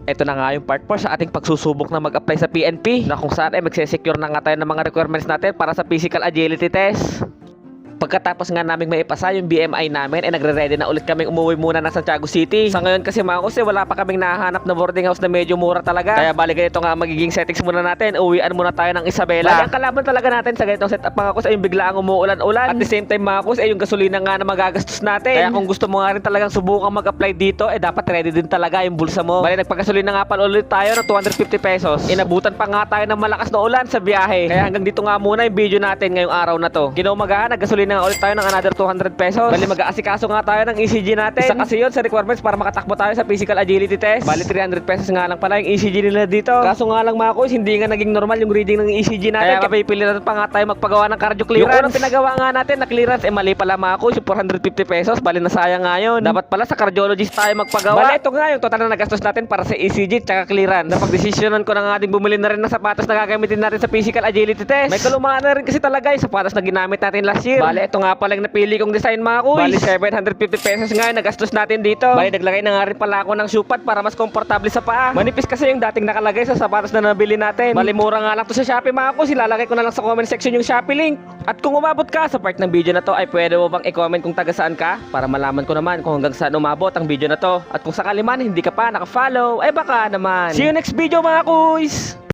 Ito na nga yung part 4 sa ating pagsusubok na mag-apply sa PNP na kung saan ay magsesecure na nga tayo ng mga requirements natin para sa physical agility test. Pagkatapos nga naming maipasa yung BMI namin, nagre-ready na ulit kaming umuwi muna ng Santiago City. Sa ngayon kasi mga kus, wala pa kaming nahanap na boarding house na medyo mura talaga. Kaya bali ganito nga magiging settings muna natin. Uwian muna tayo ng Isabela. Bali ang kalaban talaga natin sa ganitong setup mga kus ay yung biglaang umuulan-ulan. At the same time mga kus ay yung gasolina nga na magagastos natin. Kaya kung gusto mo nga rin talagang subukan mag-apply dito, dapat ready din talaga yung bulsa mo. Bali nagpagasolina nga pala ulit tayo ng 250 pesos. Inabutan pa nga tayo ng malakas na ulan sa biyahe. Kaya hanggang dito nga muna yung video natin ngayong araw na to. Kinaumagahan, naggasolina nga ulit tayo ng another 200 pesos. Bali mag-aasikaso nga tayo ng ECG natin. Isa kasi yun sa requirements para makatakbo tayo sa physical agility test. Bali 300 pesos nga lang pala yung ECG nila dito. Kaso nga lang mga kus, hindi nga naging normal yung reading ng ECG natin. Kaya pipilitan pa nga tayo magpagawa ng cardio clearance. Yung unang pinagawa nga natin na clearance, mali pala mga kus, yung 450 pesos. Bali nasayang nga yun. Dapat pala sa cardiologist tayo magpagawa. Bali ito nga yung total na nagastos natin para sa ECG tsaka clearance. Napag-desisyonan ko na nga din bumili na rin ng sapatos na gagamitin natin sa physical agility test. May kalumaan na rin kasi talaga yung sapatos na ginamit natin last year. Bali ito nga pala yung napili kong design mga kuys. Bali 750 pesos nga yung nagastos natin dito. Bali naglagay na nga rin pala ako ng shoe pad para mas komportable sa paa. Manipis kasi yung dating nakalagay sa sapatos na nabili natin. Bali mura nga lang to sa Shopee mga kuys. Ilalagay ko na lang sa comment section yung Shopee link. At kung umabot ka sa part ng video na to ay pwede mo bang i-comment kung taga saan ka para malaman ko naman kung hanggang saan umabot ang video na to. At kung sakali man hindi ka pa naka-follow ay baka naman. See you next video mga kuys.